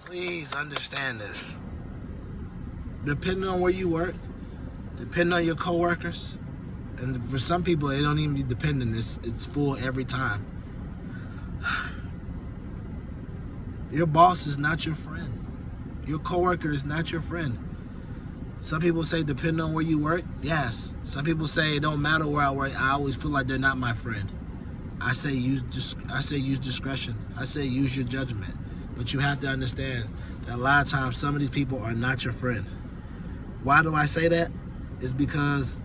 Please understand this. Depending on where you work, depending on your coworkers, and for some people, it don't even be dependent. It's full every time. Your boss is not your friend. Your coworker is not your friend. Some people say depending on where you work, yes. Some people say it don't matter where I work. I always feel like they're not my friend. I say use discretion. I say use your judgment. But you have to understand that a lot of times some of these people are not your friend. Why do I say that? It's because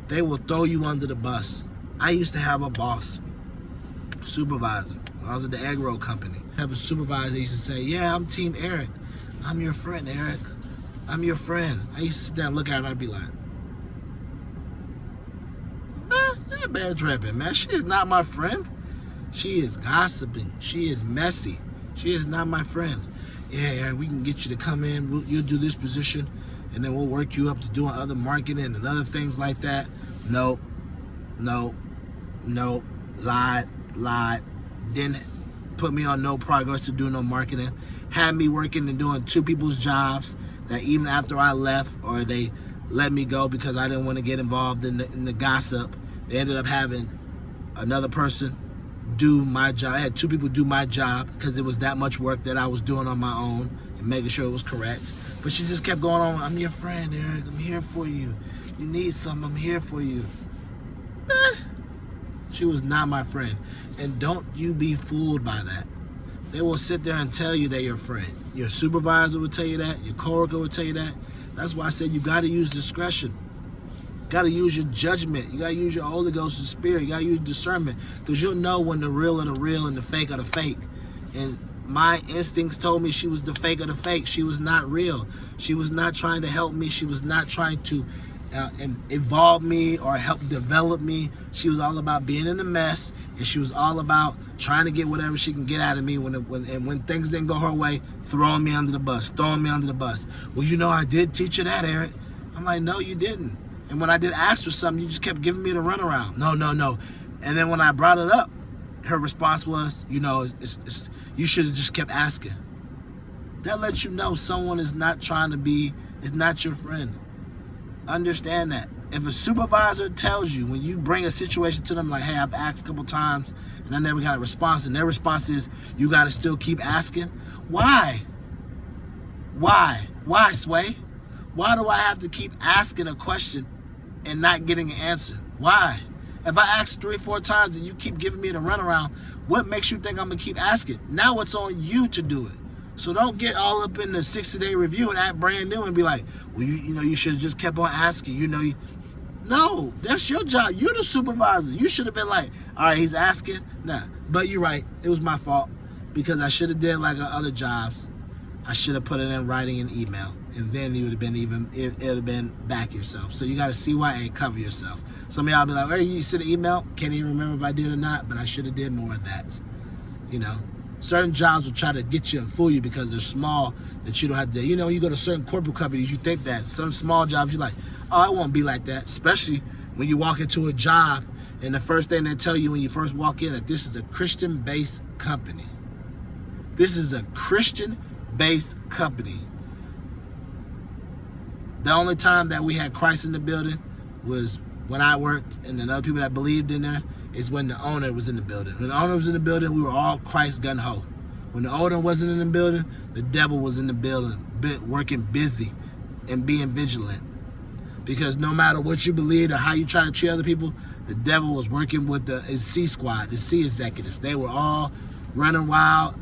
they will throw you under the bus. I used to have a boss, supervisor. I was at the egg roll company. I have a supervisor that used to say, yeah, I'm Team Eric. I'm your friend, Eric. I'm your friend. I used to sit there and look at her and I'd be like, that bad tripping, man. She is not my friend. She is gossiping. She is messy. She is not my friend. Yeah, Eric, we can get you to come in. You'll do this position, and then we'll work you up to doing other marketing and other things like that. No. Lied. Didn't put me on no progress to do no marketing. Had me working and doing two people's jobs that even after I left or they let me go because I didn't want to get involved in the gossip, they ended up having another person do my job. I had two people do my job because it was that much work that I was doing on my own and making sure it was correct. But she just kept going on, I'm your friend, Eric. I'm here for you. You need something, I'm here for you. She was not my friend. And don't you be fooled by that. They will sit there and tell you they're your friend. Your supervisor will tell you that. Your coworker will tell you that. That's why I said you got to use discretion. You got to use your judgment. You got to use your Holy Ghost and Spirit. You got to use discernment. Because you'll know when the real are the real and the fake are the fake. And my instincts told me she was the fake of the fake. She was not real. She was not trying to help me. She was not trying to evolve me or help develop me. She was all about being in a mess, and she was all about trying to get whatever she can get out of me when things didn't go her way, throwing me under the bus. Well, you know, I did teach you that, Eric. I'm like, no, you didn't. And when I did ask for something, you just kept giving me the runaround. No. And then when I brought it up, her response was, you know, you should have just kept asking. That lets you know someone is not your friend. Understand that. If a supervisor tells you when you bring a situation to them like, hey, I've asked a couple times and I never got a response, and their response is you got to still keep asking, why? Why, Sway? Why do I have to keep asking a question and not getting an answer? Why? If I ask 3 or 4 times and you keep giving me the runaround, what makes you think I'm going to keep asking? Now it's on you to do it. So don't get all up in the 60-day review and act brand new and be like, well, you should have just kept on asking. No, that's your job. You're the supervisor. You should have been like, all right, he's asking. Nah, but you're right. It was my fault because I should have did like other jobs. I should have put it in writing and email, and then it would have been back yourself. So you got to CYA, cover yourself. Some of y'all be like, hey, you sent an email? Can't even remember if I did or not, but I should have did more of that. Certain jobs will try to get you and fool you because they're small that you don't have to. You go to certain corporate companies, you think that. Some small jobs, you're like, oh, it won't be like that. Especially when you walk into a job and the first thing they tell you when you first walk in that this is a Christian-based company. This is a Christian-based company. The only time that we had Christ in the building was when I worked, and then other people that believed in there is when the owner was in the building. When the owner was in the building, we were all Christ gun-ho. When the owner wasn't in the building, the devil was in the building, working busy and being vigilant. Because no matter what you believed or how you try to treat other people, the devil was working with the C squad, the C executives. They were all running wild,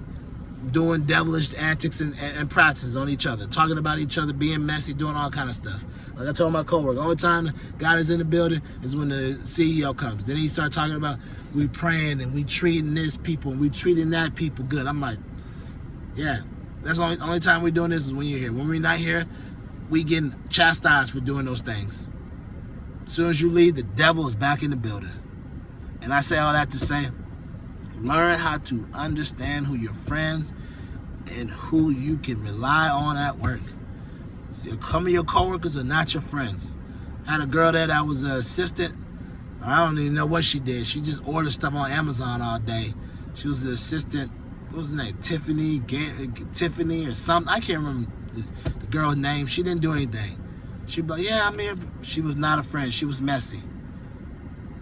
doing devilish antics and practices on each other, talking about each other, being messy, doing all kind of stuff. Like I told my coworker, the only time God is in the building is when the CEO comes. Then he started talking about we praying and we treating this people and we treating that people good. I'm like, yeah, that's the only time we're doing this is when you're here. When we're not here, we getting chastised for doing those things. As soon as you leave, the devil is back in the building. And I say all that to say, learn how to understand who your friends and who you can rely on at work. Some of your coworkers are not your friends. I had a girl there that was an assistant. I don't even know what she did. She just ordered stuff on Amazon all day. She was the assistant. What was her name? Tiffany or something. I can't remember the girl's name. She didn't do anything. She'd be like, yeah, I'm here. She was not a friend. She was messy.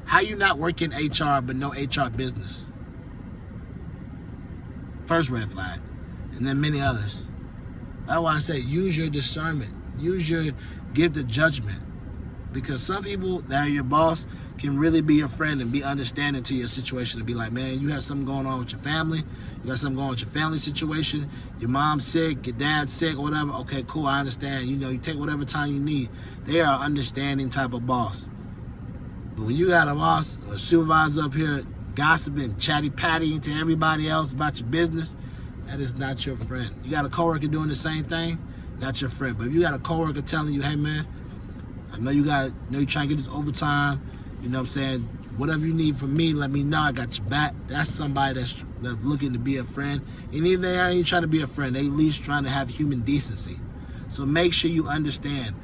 How you not work in HR but no HR business? First red flag. And then many others. That's why I say use your discernment. Use your gift of judgment. Because some people that are your boss can really be your friend and be understanding to your situation and be like, man, you have something going on with your family. You got something going on with your family situation. Your mom's sick, your dad's sick, or whatever. Okay, cool, I understand. You know, you take whatever time you need. They are an understanding type of boss. But when you got a boss or a supervisor up here gossiping, chatty-pattying to everybody else about your business, that is not your friend. You got a coworker doing the same thing, not your friend. But if you got a coworker telling you, hey, man, I know you're trying to get this overtime. You know what I'm saying? Whatever you need from me, let me know. I got your back. That's somebody that's looking to be a friend. And even they ain't trying to be a friend. They at least trying to have human decency. So make sure you understand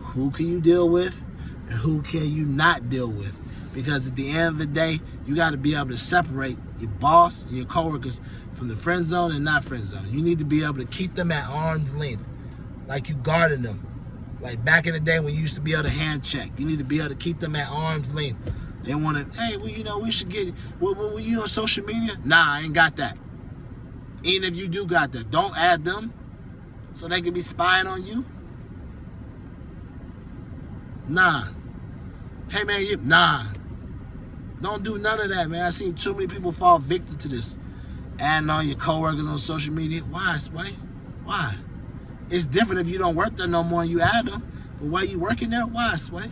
who can you deal with and who can you not deal with. Because at the end of the day, you got to be able to separate your boss and your coworkers from the friend zone and not friend zone. You need to be able to keep them at arm's length, like you guarded them. Like back in the day when you used to be able to hand check. You need to be able to keep them at arm's length. They want to, hey, well, you know, we should get, were you on social media? Nah, I ain't got that. Even if you do got that, don't add them so they can be spying on you. Nah. Hey, man, nah. Don't do none of that, man. I've seen too many people fall victim to this. Adding on your coworkers on social media. Why, Sway? Why? It's different if you don't work there no more and you add them. But while you working there, why, Sway?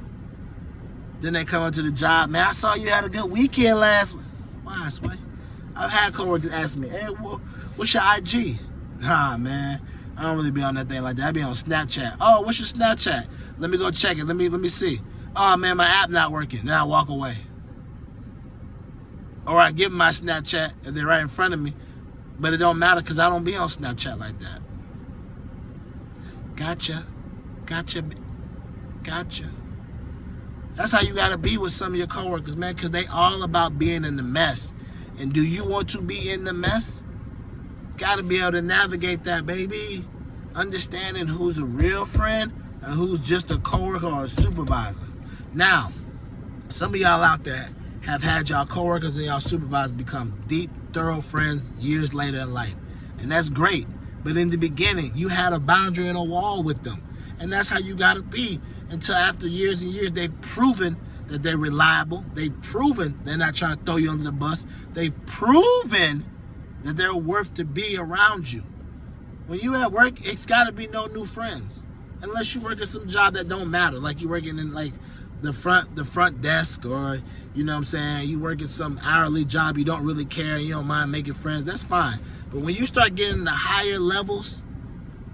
Then they come up to the job. Man, I saw you had a good weekend last week. Why, Sway? I've had coworkers ask me, hey, what's your IG? Nah, man. I don't really be on that thing like that. I be on Snapchat. Oh, what's your Snapchat? Let me go check it. Let me see. Oh, man, my app not working. Then I walk away. Or I give them my Snapchat if they're right in front of me. But it don't matter because I don't be on Snapchat like that. Gotcha. That's how you got to be with some of your coworkers, man, because they all about being in the mess. And do you want to be in the mess? Got to be able to navigate that, baby. Understanding who's a real friend and who's just a coworker or a supervisor. Now, some of y'all out there have had y'all coworkers and y'all supervisors become deep, thorough friends years later in life. And that's great. But in the beginning, you had a boundary and a wall with them. And that's how you got to be until after years and years, they've proven that they're reliable. They've proven they're not trying to throw you under the bus. They've proven that they're worth to be around you. When you at work, it's got to be no new friends. Unless you work at some job that don't matter. Like you working in like the front desk, or, you know what I'm saying, you work at some hourly job, you don't really care, you don't mind making friends, that's fine. But when you start getting the higher levels,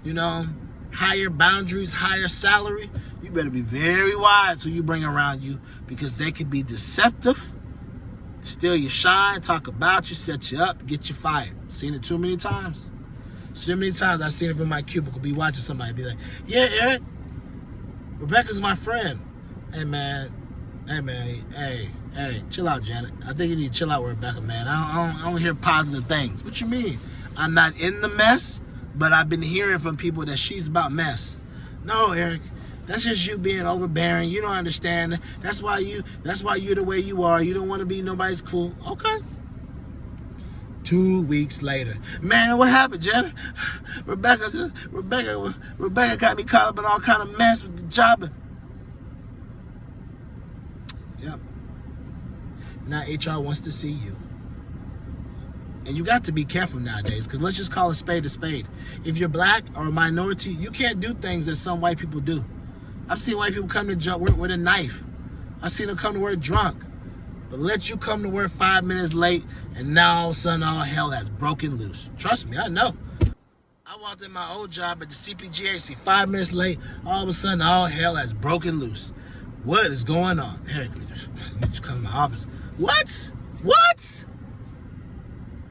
you know, higher boundaries, higher salary, you better be very wise who you bring around you, because they can be deceptive, steal your shine, talk about you, set you up, get you fired. Seen it too many times. So many times I've seen it from my cubicle, be watching somebody, be like, yeah, Eric, Rebecca's my friend. Hey, man, hey, chill out, Janet. I think you need to chill out with Rebecca, man. I don't hear positive things. What you mean? I'm not in the mess, but I've been hearing from people that she's about mess. No, Eric, that's just you being overbearing. You don't understand. That's why you're the way you are. You don't want to be nobody's cool. Okay. 2 weeks later, man, what happened, Janet? Rebecca got me caught up in all kind of mess with the job. Yep. Now HR wants to see you. And you got to be careful nowadays, because let's just call a spade a spade. If you're black or a minority, you can't do things that some white people do. I've seen white people come to work with a knife. I've seen them come to work drunk. But let you come to work 5 minutes late, and now all of a sudden all hell has broken loose. Trust me, I know. I walked in my old job at the CPGAC 5 minutes late, all of a sudden all hell has broken loose. What is going on? Eric, you need to come to my office. What?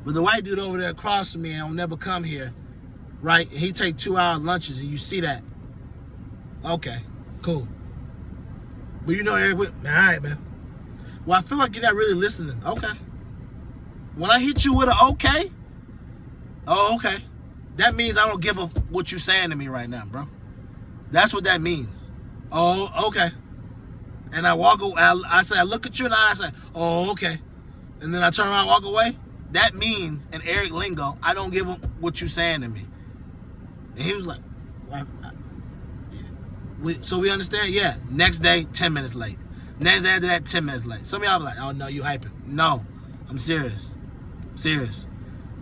But the white dude over there across from me and will never come here, right? And he take 2-hour lunches, and you see that. Okay, cool. But you know, Eric, all right, man. Well, I feel like you're not really listening. Okay. When I hit you with an okay, oh, okay. That means I don't give a what you saying to me right now, bro. That's what that means. Oh, okay. And I walk away. I say, I look at you and I say, oh, okay. And then I turn around and walk away. That means, in Eric lingo, I don't give him what you saying to me. And he was like, so we understand? Yeah. Next day, 10 minutes late. Next day after that, 10 minutes late. Some of y'all be like, oh, no, you hyping. No, I'm serious. Serious.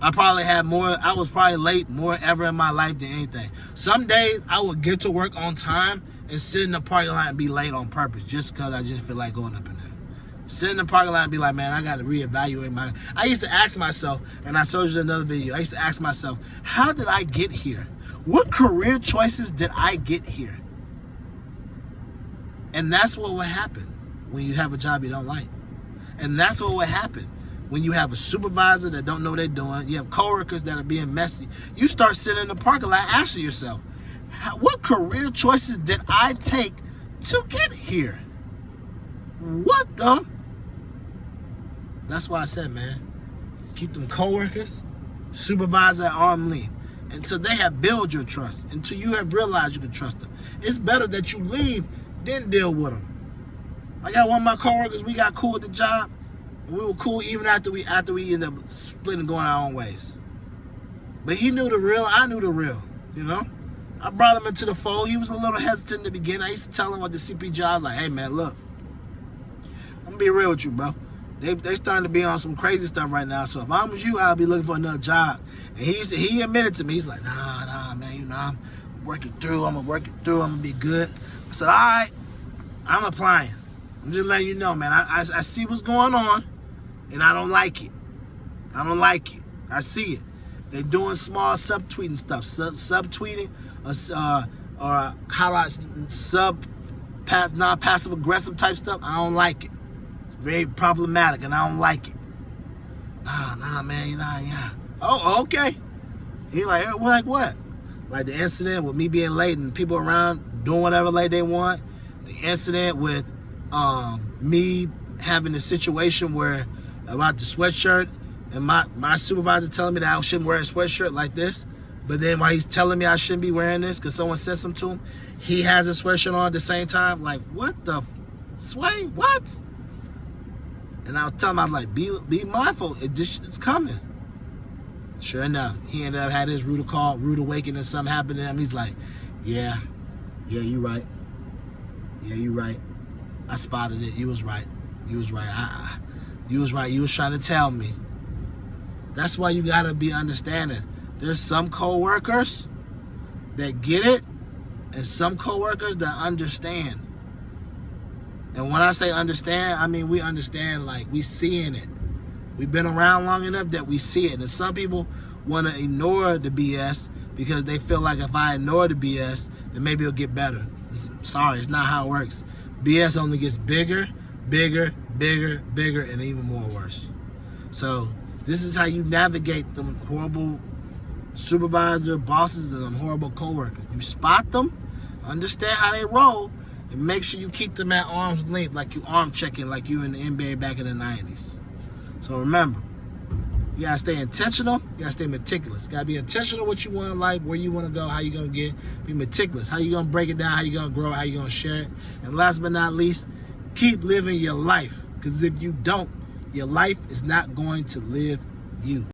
I was probably late more ever in my life than anything. Some days I would get to work on time and sit in the parking lot and be late on purpose just because I just feel like going up in there. Sit in the parking lot and be like, man, I got to reevaluate I used to ask myself, and I showed you another video, I used to ask myself, how did I get here? What career choices did I get here? And that's what will happen when you have a job you don't like. And that's what will happen when you have a supervisor that don't know what they're doing. You have coworkers that are being messy. You start sitting in the parking lot asking yourself, what career choices did I take to get here? What the? That's why I said, man, keep them coworkers, supervisor at arm's length until they have built your trust, until you have realized you can trust them. It's better that you leave than deal with them. I got one of my coworkers, we got cool at the job, and we were cool even after we ended up splitting and going our own ways. But he knew the real, I knew the real, you know? I brought him into the fold. He was a little hesitant in the beginning. I used to tell him at the CP job, like, hey, man, look, I'm going to be real with you, bro. They starting to be on some crazy stuff right now. So if I was you, I'd be looking for another job. And he admitted to me, he's like, nah, man, you know, I'm working through. I'm going to be good. I said, all right, I'm applying. I'm just letting you know, man. I see what's going on, and I don't like it. I don't like it. I see it. They're doing small subtweeting stuff. Subtweeting or how I non-passive aggressive type stuff. I don't like it. It's very problematic, and I don't like it. Nah, man, you know, yeah. Oh, okay. He like what? Like the incident with me being late and people around doing whatever late they want. The incident with me having a situation where about the sweatshirt and my supervisor telling me that I shouldn't wear a sweatshirt like this. But then while he's telling me I shouldn't be wearing this because someone said something to him, he has a sweatshirt on at the same time. Like, what the sway? What? And I was telling him, I was like, be mindful. It's coming. Sure enough, he ended up had his rude awakening. Something happened to him. He's like, yeah, you right. Yeah, you right. I spotted it. You was right. You was right. You was right. You was trying to tell me. That's why you gotta be understanding. There's some co-workers that get it, and some co-workers that understand. And when I say understand, I mean we understand like we seeing it. We've been around long enough that we see it. And some people want to ignore the BS because they feel like if I ignore the BS, then maybe it'll get better. Sorry, it's not how it works. BS only gets bigger, and even more worse. So this is how you navigate them horrible supervisor, bosses, and them horrible coworkers. You spot them, understand how they roll, and make sure you keep them at arm's length like you arm checking like you in the NBA back in the 90s. So remember, you gotta stay intentional, you gotta stay meticulous. You gotta be intentional what you want in life, where you wanna go, how you gonna get. Be meticulous. How you gonna break it down, how you gonna grow, how you gonna share it. And last but not least, keep living your life. Because if you don't, your life is not going to live you.